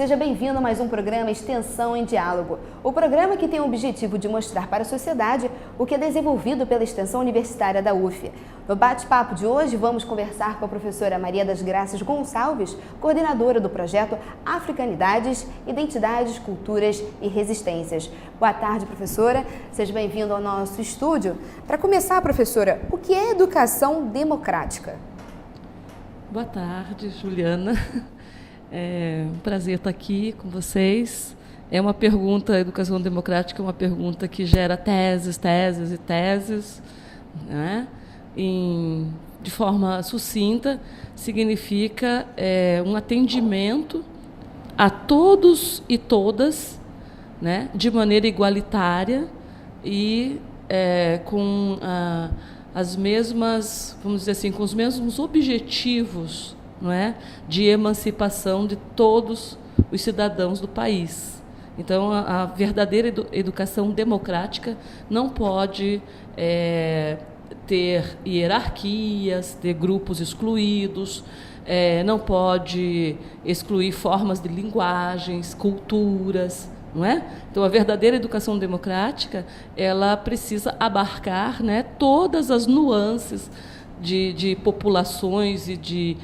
Seja bem-vindo a mais um programa Extensão em Diálogo. O programa que tem o objetivo de mostrar para a sociedade o que é desenvolvido pela Extensão Universitária da UF. No bate-papo de hoje, vamos conversar com a professora Maria das Graças Gonçalves, coordenadora do projeto Africanidades, Identidades, Culturas e Resistências. Boa tarde, professora. Seja bem-vindo ao nosso estúdio. Para começar, professora, o que é educação democrática? Boa tarde, Juliana. É um prazer estar aqui com vocês. É uma pergunta, a educação democrática é uma pergunta que gera teses e teses, né? De forma sucinta, significa um atendimento a todos e todas, né? De maneira igualitária e com as mesmas, vamos dizer assim, com os mesmos objetivos, não é, de emancipação de todos os cidadãos do país. Então, a verdadeira educação democrática não pode ter hierarquias, ter grupos excluídos, não pode excluir formas de linguagens, culturas, não é? Então, a verdadeira educação democrática, ela precisa abarcar, né, todas as nuances de populações e de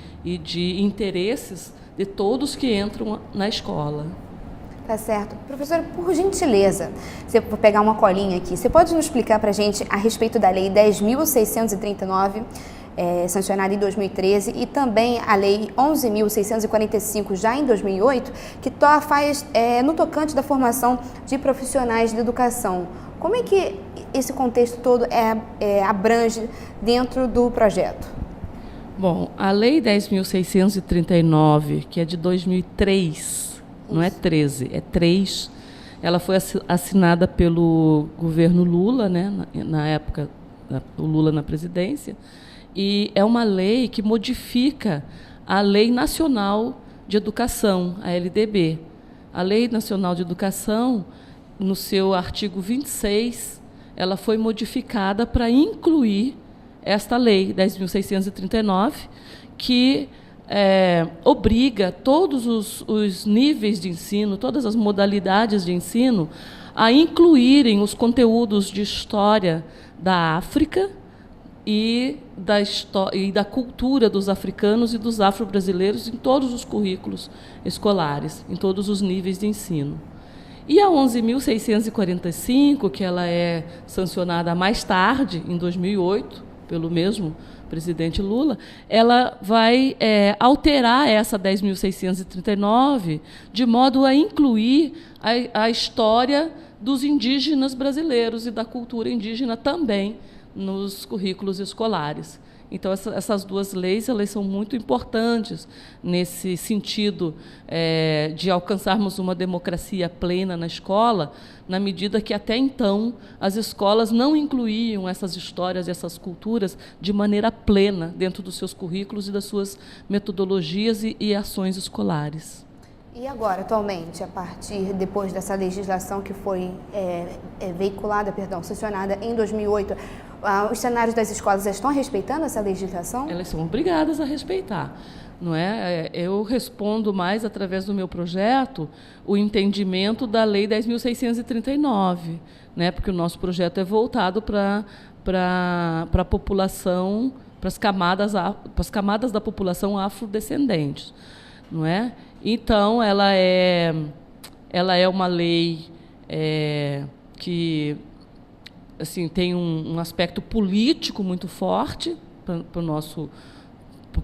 interesses de todos que entram na escola. Tá certo. Professora, por gentileza, você vou pegar uma colinha aqui. Você pode nos explicar para a gente a respeito da Lei 10.639, sancionada em 2013, e também a Lei 11.645, já em 2008, que faz no tocante da formação de profissionais de educação. Como é que esse contexto todo abrange dentro do projeto? Bom, a Lei 10.639, que é de 2003, não é 13, é 3, ela foi assinada pelo governo Lula, né, na época, o Lula na presidência, e é uma lei que modifica a Lei Nacional de Educação, a LDB. A Lei Nacional de Educação, no seu artigo 26, ela foi modificada para incluir esta Lei 10.639, que obriga todos os níveis de ensino, todas as modalidades de ensino, a incluírem os conteúdos de história da África e da cultura dos africanos e dos afro-brasileiros em todos os currículos escolares, em todos os níveis de ensino. E a 11.645, que ela é sancionada mais tarde, em 2008, pelo mesmo presidente Lula, ela vai alterar essa 10.639 de modo a incluir a história dos indígenas brasileiros e da cultura indígena também nos currículos escolares. Então, essas duas leis, elas são muito importantes nesse sentido de alcançarmos uma democracia plena na escola, na medida que, até então, as escolas não incluíam essas histórias e essas culturas de maneira plena dentro dos seus currículos e das suas metodologias e ações escolares. E agora, atualmente, depois dessa legislação que foi sancionada em 2008, os cenários das escolas estão respeitando essa legislação? Elas são obrigadas a respeitar, não é? Eu respondo mais, através do meu projeto, o entendimento da Lei 10.639, né? Porque o nosso projeto é voltado para a população, para as camadas da população afrodescendentes, não é? Então, ela é uma lei que assim, tem um aspecto político muito forte para o nosso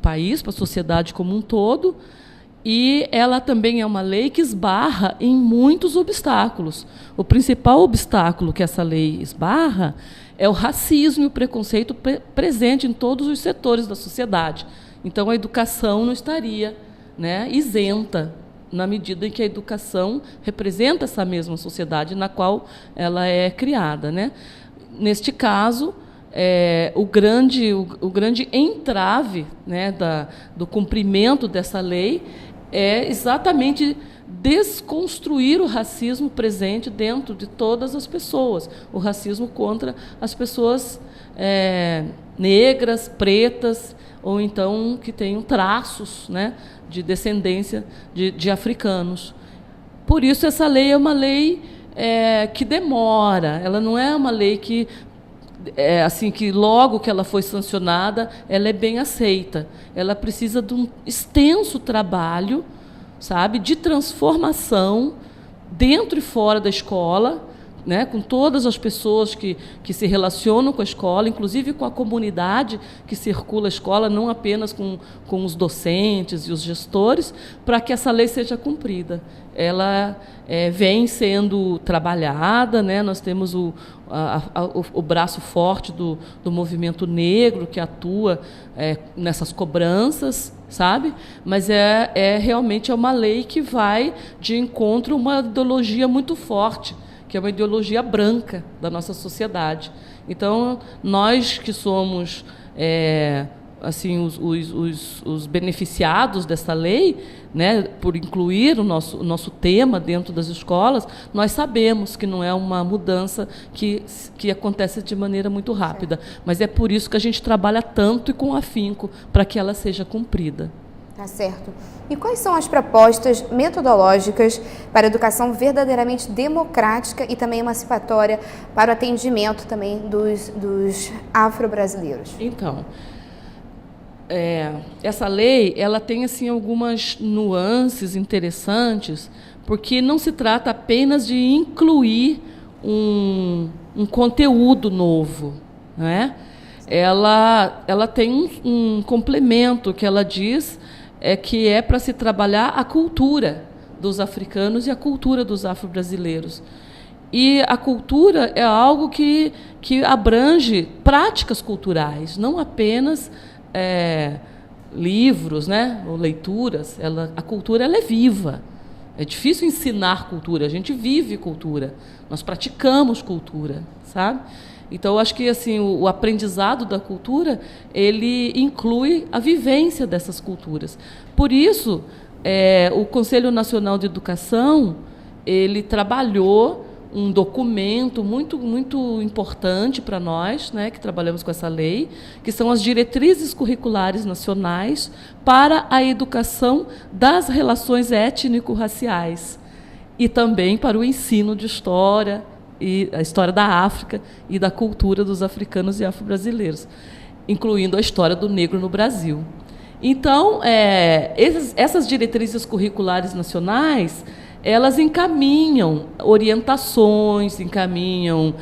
país, para a sociedade como um todo, e ela também é uma lei que esbarra em muitos obstáculos. O principal obstáculo que essa lei esbarra é o racismo e o preconceito presente em todos os setores da sociedade. Então, a educação não estaria, né, isenta, na medida em que a educação representa essa mesma sociedade na qual ela é criada, né? Neste caso, o grande entrave, né, do cumprimento dessa lei é exatamente desconstruir o racismo presente dentro de todas as pessoas, o racismo contra as pessoas negras, pretas, ou então que tenham traços, né, de descendência de africanos. Por isso, essa lei é uma lei que demora, ela não é uma lei que, assim, que logo que ela foi sancionada, ela é bem aceita. Ela precisa de um extenso trabalho, sabe, de transformação dentro e fora da escola, né, com todas as pessoas que se relacionam com a escola, inclusive com a comunidade que circula a escola, não apenas com os docentes e os gestores, para que essa lei seja cumprida. Ela vem sendo trabalhada, né? Nós temos o braço forte do movimento negro, que atua nessas cobranças, sabe? Mas realmente é uma lei que vai de encontro a uma ideologia muito forte, que é uma ideologia branca da nossa sociedade. Então, nós que somos assim, os beneficiados dessa lei, né, por incluir o nosso tema dentro das escolas, nós sabemos que não é uma mudança que acontece de maneira muito rápida, mas é por isso que a gente trabalha tanto e com afinco para que ela seja cumprida. Tá certo. E quais são as propostas metodológicas para a educação verdadeiramente democrática e também emancipatória para o atendimento também dos afro-brasileiros? Então, essa lei ela tem assim algumas nuances interessantes, porque não se trata apenas de incluir um conteúdo novo, né? Ela tem um complemento que ela diz que é para se trabalhar a cultura dos africanos e a cultura dos afro-brasileiros. E a cultura é algo que abrange práticas culturais, não apenas livros, né, ou leituras. A cultura ela é viva. É difícil ensinar cultura, a gente vive cultura, nós praticamos cultura, sabe? Então, eu acho que assim, o aprendizado da cultura, ele inclui a vivência dessas culturas. Por isso, o Conselho Nacional de Educação, ele trabalhou um documento muito, muito importante para nós, né, que trabalhamos com essa lei, que são as diretrizes curriculares nacionais para a educação das relações étnico-raciais e também para o ensino de história, e a história da África e da cultura dos africanos e afro-brasileiros, incluindo a história do negro no Brasil. Então, essas diretrizes curriculares nacionais, elas encaminham orientações, encaminham,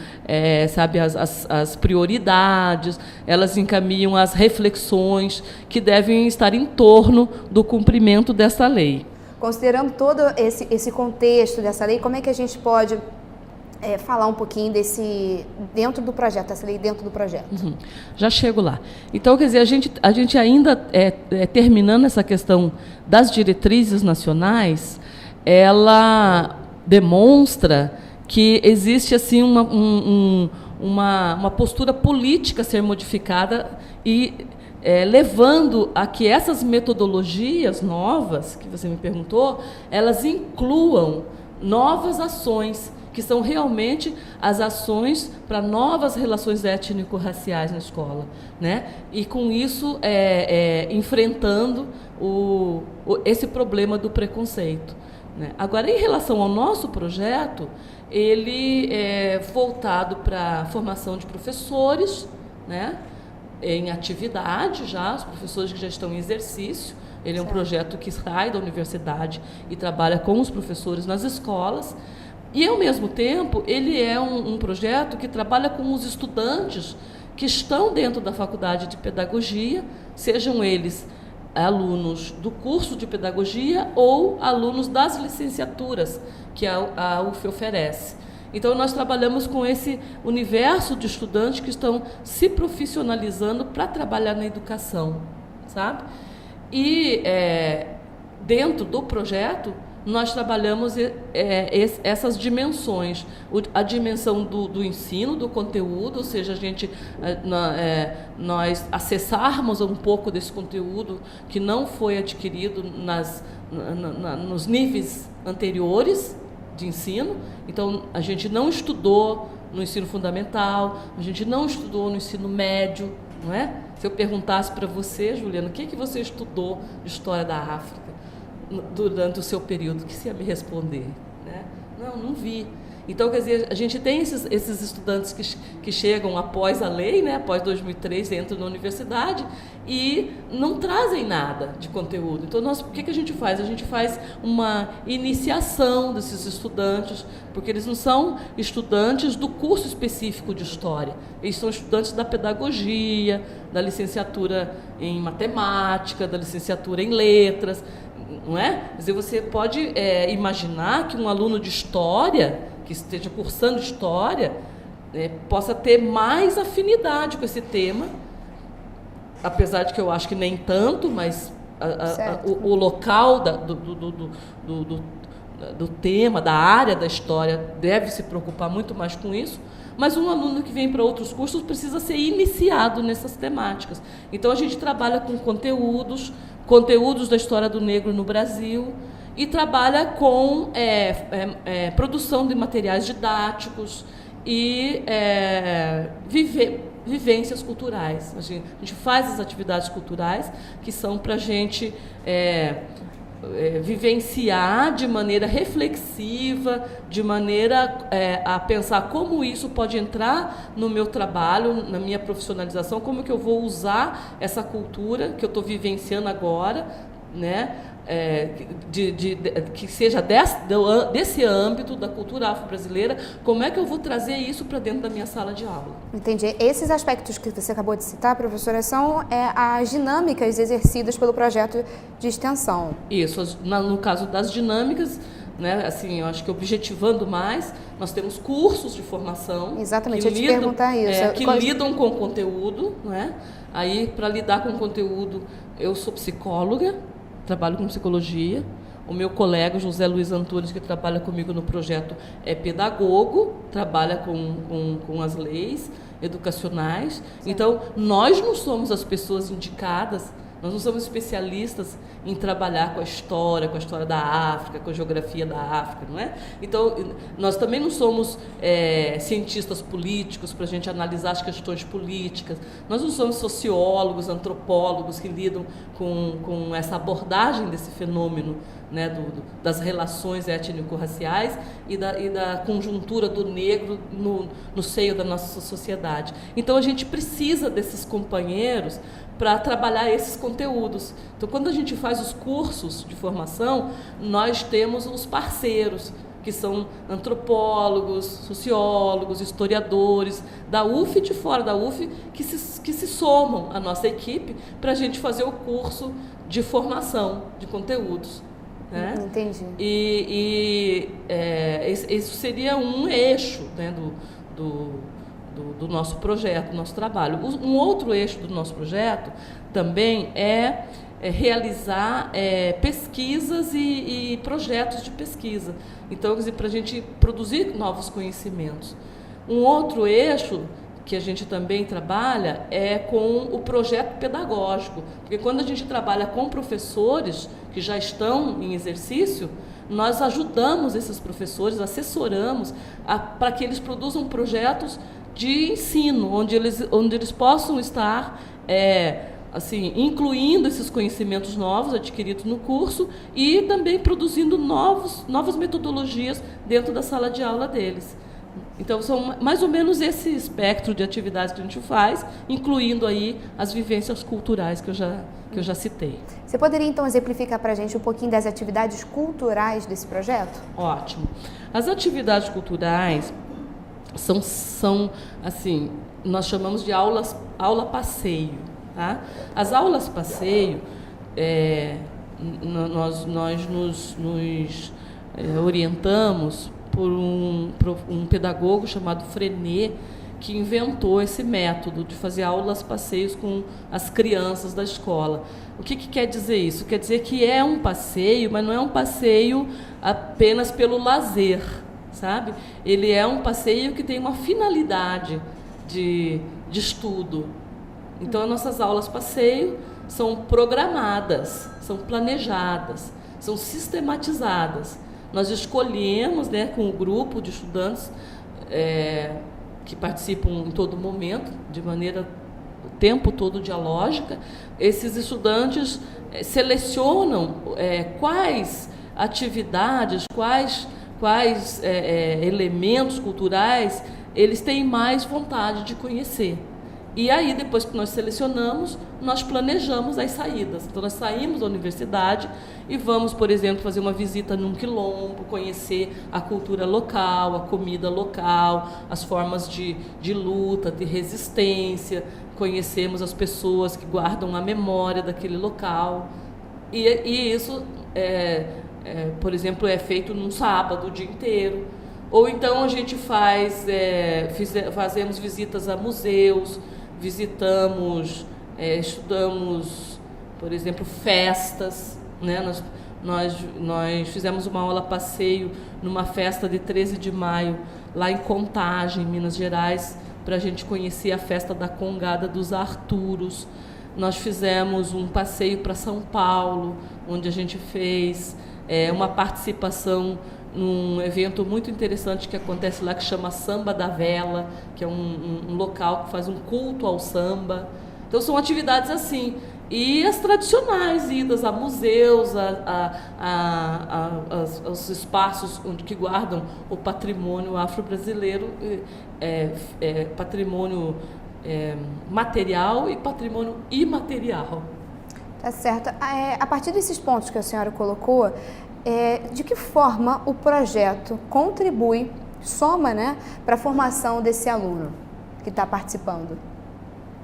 sabe, as prioridades, elas encaminham as reflexões que devem estar em torno do cumprimento dessa lei. Considerando todo esse contexto dessa lei, como é que a gente pode falar um pouquinho dentro do projeto, essa lei dentro do projeto? Já chego lá. Então, quer dizer, a gente ainda, terminando essa questão das diretrizes nacionais, ela demonstra que existe assim uma postura política a ser modificada e levando a que essas metodologias novas, que você me perguntou, elas incluam novas ações, que são realmente as ações para novas relações étnico-raciais na escola, né? E, com isso, enfrentando esse problema do preconceito, né? Agora, em relação ao nosso projeto, ele é voltado para a formação de professores, né? Em atividade já, os professores que já estão em exercício. Ele é um projeto que sai da universidade e trabalha com os professores nas escolas. E, ao mesmo tempo, ele é um projeto que trabalha com os estudantes que estão dentro da faculdade de pedagogia, sejam eles alunos do curso de pedagogia ou alunos das licenciaturas que a UF oferece. Então, nós trabalhamos com esse universo de estudantes que estão se profissionalizando para trabalhar na educação, sabe? E, dentro do projeto, nós trabalhamos essas dimensões, a dimensão do ensino, do conteúdo, ou seja, nós acessarmos um pouco desse conteúdo que não foi adquirido nos níveis anteriores de ensino. Então, a gente não estudou no ensino fundamental, a gente não estudou no ensino médio, não é? Se eu perguntasse para você, Juliana, o que você estudou de história da África durante o seu período, o que você ia me responder? Não vi. Então, quer dizer, a gente tem esses estudantes que chegam após a lei, né, após 2003, entram na universidade e não trazem nada de conteúdo. Então, o que a gente faz? A gente faz uma iniciação desses estudantes, porque eles não são estudantes do curso específico de História. Eles são estudantes da pedagogia, da licenciatura em matemática, da licenciatura em letras, não é? Quer dizer, você pode imaginar que um aluno de História que esteja cursando História, possa ter mais afinidade com esse tema, apesar de que eu acho que nem tanto, mas o local do tema, da área da História, deve se preocupar muito mais com isso, mas um aluno que vem para outros cursos precisa ser iniciado nessas temáticas. Então, a gente trabalha com conteúdos da história do negro no Brasil, e trabalha com produção de materiais didáticos e vivências culturais. A gente faz as atividades culturais que são para a gente vivenciar de maneira reflexiva, de maneira a pensar como isso pode entrar no meu trabalho, na minha profissionalização, como que eu vou usar essa cultura que eu estou vivenciando agora, né? Que seja desse âmbito da cultura afro-brasileira, como é que eu vou trazer isso para dentro da minha sala de aula? Entendi. Esses aspectos que você acabou de citar, professora, são as dinâmicas exercidas pelo projeto de extensão. Isso, no caso das dinâmicas, né, assim, eu acho que objetivando mais, nós temos cursos de formação. Exatamente, eu ia te perguntar isso. Que lidam com o conteúdo, né? Aí, para lidar com o conteúdo, eu sou psicóloga, trabalho com psicologia. O meu colega, José Luiz Antunes, que trabalha comigo no projeto, é pedagogo, trabalha com as leis educacionais. Sim. Então, nós não somos as pessoas indicadas, nós não somos especialistas em trabalhar com a história da África, com a geografia da África, não é? Então, nós também não somos cientistas políticos para a gente analisar as questões políticas, nós não somos sociólogos, antropólogos que lidam com essa abordagem desse fenômeno, né, das relações étnico-raciais e da conjuntura do negro no seio da nossa sociedade. Então, a gente precisa desses companheiros para trabalhar esses conteúdos. Então, quando a gente faz os cursos de formação, nós temos os parceiros, que são antropólogos, sociólogos, historiadores, da UF e de fora da UF, que se somam à nossa equipe para a gente fazer o curso de formação de conteúdos. Né? Entendi. Isso seria um eixo, né, do nosso projeto, do nosso trabalho. Um outro eixo do nosso projeto também é realizar pesquisas e projetos de pesquisa. Então, quer dizer, para a gente produzir novos conhecimentos. Um outro eixo que a gente também trabalha é com o projeto pedagógico, porque quando a gente trabalha com professores que já estão em exercício, nós ajudamos esses professores, assessoramos para que eles produzam projetos de ensino, onde eles possam estar assim, incluindo esses conhecimentos novos adquiridos no curso e também produzindo novas metodologias dentro da sala de aula deles. Então, são mais ou menos esse espectro de atividades que a gente faz, incluindo aí as vivências culturais que eu já citei. Você poderia, então, exemplificar para a gente um pouquinho das atividades culturais desse projeto? Ótimo. As atividades culturais são assim, nós chamamos de aula-passeio. Tá? As aulas-passeio, nós nos orientamos por um pedagogo chamado Frenet, que inventou esse método de fazer aulas-passeios com as crianças da escola. O que quer dizer isso? Quer dizer que é um passeio, mas não é um passeio apenas pelo lazer, sabe? Ele é um passeio que tem uma finalidade de estudo. Então, as nossas aulas-passeio são programadas, são planejadas, são sistematizadas. Nós escolhemos, né, com o grupo de estudantes que participam em todo momento, de maneira o tempo todo dialógica, esses estudantes selecionam quais atividades, quais quais elementos culturais eles têm mais vontade de conhecer. E aí, depois que nós selecionamos, nós planejamos as saídas. Então, nós saímos da universidade e vamos, por exemplo, fazer uma visita num quilombo, conhecer a cultura local, a comida local, as formas de luta, de resistência, conhecemos as pessoas que guardam a memória daquele local. E isso, por exemplo, é feito num sábado o dia inteiro. Ou então a gente fazemos visitas a museus, visitamos, estudamos, por exemplo, festas, né? Nós fizemos uma aula passeio numa festa de 13 de maio, lá em Contagem, Minas Gerais, para a gente conhecer a festa da Congada dos Arturos. Nós fizemos um passeio para São Paulo, onde a gente fez uma participação num evento muito interessante que acontece lá, que chama Samba da Vela, que é um local que faz um culto ao samba. Então, são atividades assim. E as tradicionais, idas a museus, aos espaços que guardam o patrimônio afro-brasileiro, patrimônio material e patrimônio imaterial. Tá certo. A partir desses pontos que a senhora colocou, de que forma o projeto contribui, soma, né, para a formação desse aluno que está participando?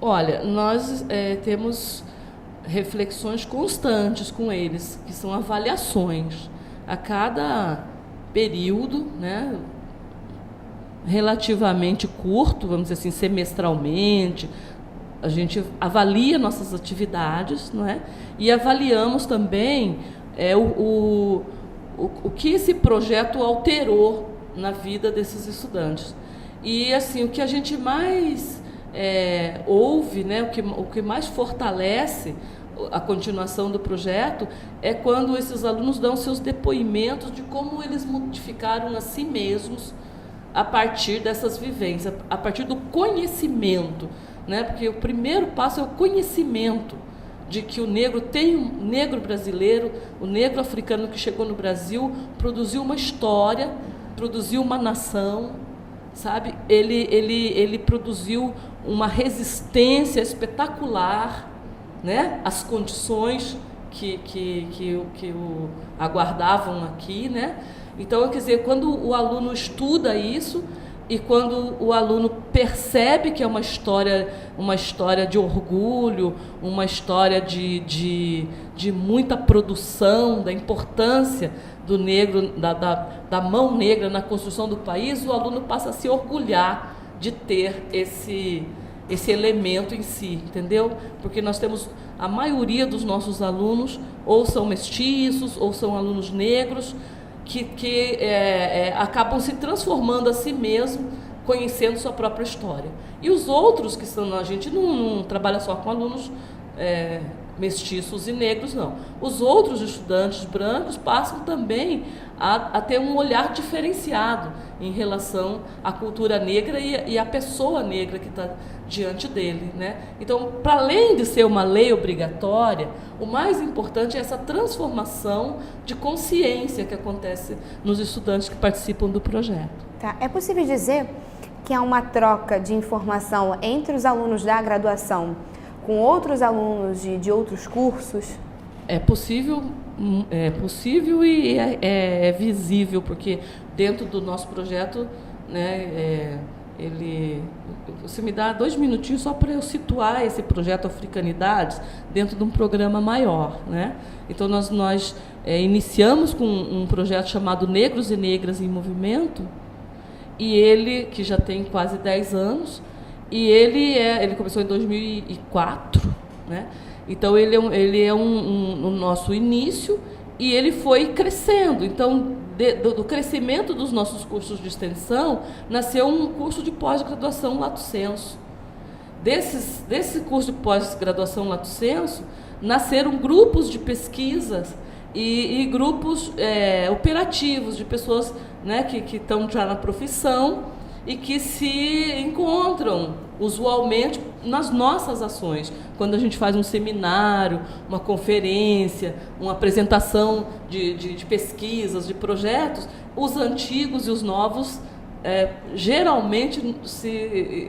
Olha, nós temos reflexões constantes com eles, que são avaliações. A cada período, né, relativamente curto, vamos dizer assim, semestralmente, a gente avalia nossas atividades, não é? E avaliamos também o que esse projeto alterou na vida desses estudantes. E assim, o que a gente mais ouve, né, o que mais fortalece a continuação do projeto é quando esses alunos dão seus depoimentos de como eles modificaram a si mesmos a partir dessas vivências, a partir do conhecimento, né? Porque o primeiro passo é o conhecimento de que o negro tem um negro brasileiro, o negro africano que chegou no Brasil, produziu uma história, produziu uma nação, sabe? Ele produziu uma resistência espetacular, né? Às condições que o aguardavam aqui, né? Então, quer dizer, quando o aluno estuda isso e quando o aluno percebe que é uma história de orgulho, uma história de muita produção, da importância do negro, da mão negra na construção do país, o aluno passa a se orgulhar de ter esse elemento em si, entendeu? Porque nós temos, a maioria dos nossos alunos ou são mestiços ou são alunos negros, que acabam se transformando a si mesmo, conhecendo sua própria história. E os outros, que são, a gente não trabalha só com alunos mestiços e negros, não. Os outros estudantes brancos passam também a ter um olhar diferenciado em relação à cultura negra e à pessoa negra que está diante dele, né? Então, para além de ser uma lei obrigatória, o mais importante é essa transformação de consciência que acontece nos estudantes que participam do projeto. Tá. É possível dizer que há uma troca de informação entre os alunos da graduação com outros alunos de outros cursos? É possível e é visível, porque dentro do nosso projeto, né, você me dá 2 minutinhos só para eu situar esse projeto Africanidades dentro de um programa maior, né? Então, nós iniciamos com um projeto chamado Negros e Negras em Movimento, e ele, que já tem quase 10 anos, e ele começou em 2004, né? Então, ele é o nosso início, e ele foi crescendo. Então, do crescimento dos nossos cursos de extensão, nasceu um curso de pós-graduação Lato Sensu. Desse curso de pós-graduação Lato Sensu, nasceram grupos de pesquisas e grupos operativos de pessoas, né, que estão já na profissão e que se encontram usualmente nas nossas ações. Quando a gente faz um seminário, uma conferência, uma apresentação de pesquisas, de projetos, os antigos e os novos geralmente se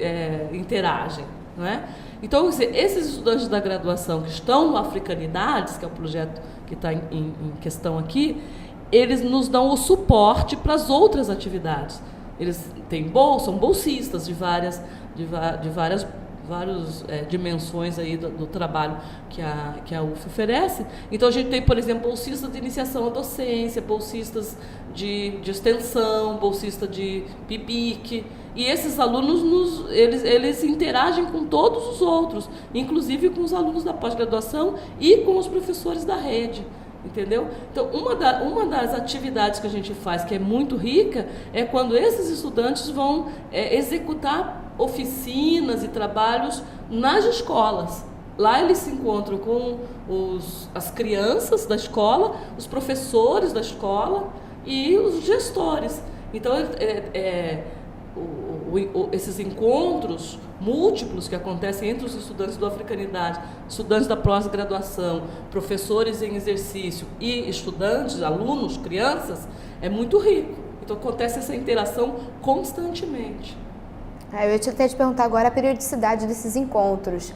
interagem, não é? Então, esses estudantes da graduação que estão no Africanidades, que é o projeto que está em questão aqui, eles nos dão o suporte para as outras atividades. Eles têm são bolsistas de várias dimensões aí do trabalho que a UF oferece. Então, a gente tem, por exemplo, bolsistas de iniciação à docência, bolsistas de extensão, bolsista de PIBIC. E esses alunos, eles interagem com todos os outros, inclusive com os alunos da pós-graduação e com os professores da rede. Entendeu? Então, uma das atividades que a gente faz, que é muito rica, é quando esses estudantes vão executar oficinas e trabalhos nas escolas. Lá eles se encontram com as crianças da escola, os professores da escola e os gestores. Então, esses encontros múltiplos que acontecem entre os estudantes do Africanidade, estudantes da pós-graduação, professores em exercício e estudantes, alunos, crianças, é muito rico. Então, acontece essa interação constantemente. Eu ia até te perguntar agora a periodicidade desses encontros.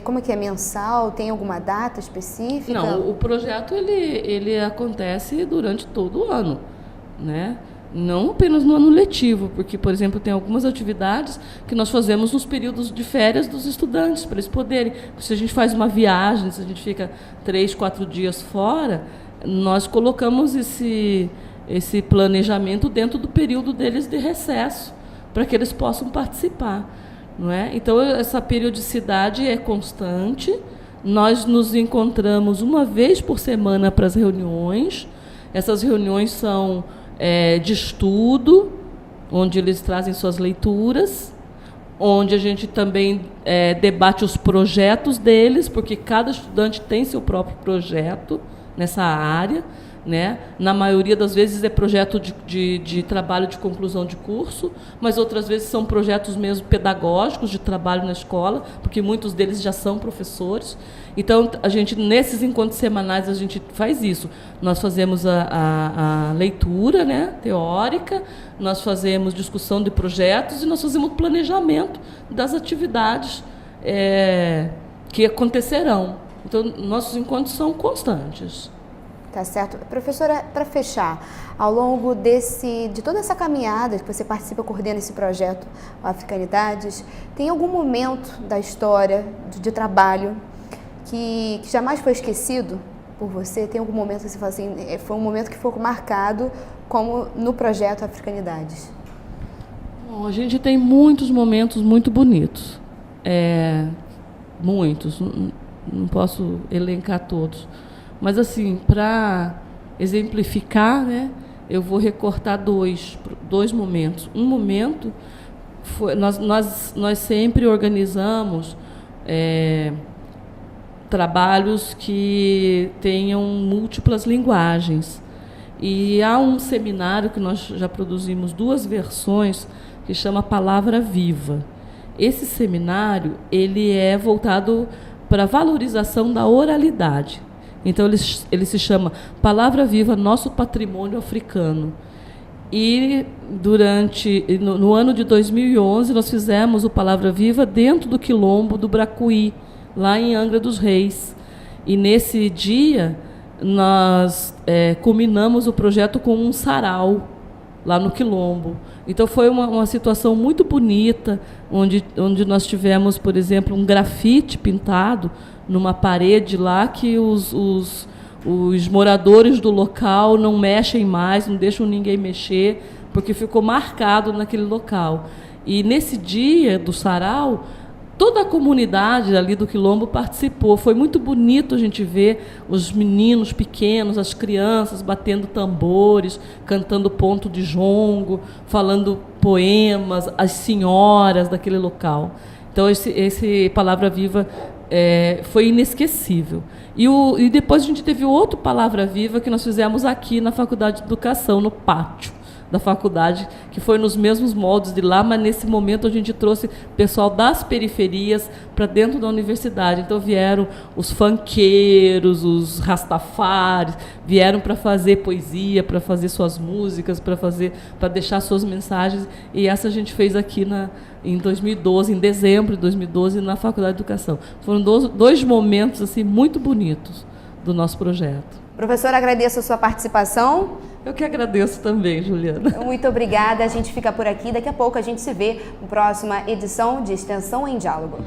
Como é que é mensal? Tem alguma data específica? Não, o projeto ele acontece durante todo o ano, né? Não apenas no ano letivo, porque, por exemplo, tem algumas atividades que nós fazemos nos períodos de férias dos estudantes, para eles poderem. Se a gente faz uma viagem, se a gente fica 3, 4 dias fora, nós colocamos esse planejamento dentro do período deles de recesso, para que eles possam participar, não é? Então, essa periodicidade é constante. Nós nos encontramos uma vez por semana para as reuniões. Essas reuniões são de estudo, onde eles trazem suas leituras, onde a gente também debate os projetos deles, porque cada estudante tem seu próprio projeto nessa área, né? Na maioria das vezes é projeto de trabalho de conclusão de curso, mas outras vezes são projetos mesmo pedagógicos de trabalho na escola, porque muitos deles já são professores. Então, a gente, nesses encontros semanais, a gente faz isso. Nós fazemos a leitura, né, teórica, nós fazemos discussão de projetos e nós fazemos planejamento das atividades que acontecerão. Então, nossos encontros são constantes. Tá certo. Professora, para fechar, ao longo de toda essa caminhada que você participa, coordena esse projeto Africanidades, tem algum momento da história de trabalho que jamais foi esquecido por você? Tem algum momento que você fala assim, foi um momento que foi marcado como no projeto Africanidades? Bom, a gente tem muitos momentos muito bonitos. Muitos. Não posso elencar todos. Mas, assim, para exemplificar, né, eu vou recortar dois momentos. Um momento, nós sempre organizamos trabalhos que tenham múltiplas linguagens. E há um seminário que nós já produzimos 2 versões, que chama Palavra Viva. Esse seminário ele é voltado para a valorização da oralidade. Então, ele se chama Palavra Viva, Nosso Patrimônio Africano. E no ano de 2011, nós fizemos o Palavra Viva dentro do Quilombo do Bracuí, lá em Angra dos Reis. E, nesse dia, nós culminamos o projeto com um sarau, lá no Quilombo. Então, foi uma situação muito bonita, onde nós tivemos, por exemplo, um grafite pintado numa parede lá que os moradores do local não mexem mais, não deixam ninguém mexer, porque ficou marcado naquele local. E nesse dia do sarau, toda a comunidade ali do Quilombo participou. Foi muito bonito a gente ver os meninos pequenos, as crianças batendo tambores, cantando ponto de jongo, falando poemas, as senhoras daquele local. Então, esse Palavra Viva foi inesquecível. E depois a gente teve outro Palavra Viva que nós fizemos aqui na Faculdade de Educação, no pátio, da faculdade, que foi nos mesmos moldes de lá, mas nesse momento a gente trouxe pessoal das periferias para dentro da universidade. Então vieram os funkeiros, os rastafares, vieram para fazer poesia, para fazer suas músicas, para deixar suas mensagens, e essa a gente fez aqui em 2012, em dezembro de 2012, na Faculdade de Educação. Foram dois momentos assim muito bonitos do nosso projeto. Professora, agradeço a sua participação. Eu que agradeço também, Juliana. Muito obrigada. A gente fica por aqui. Daqui a pouco a gente se vê na próxima edição de Extensão em Diálogo.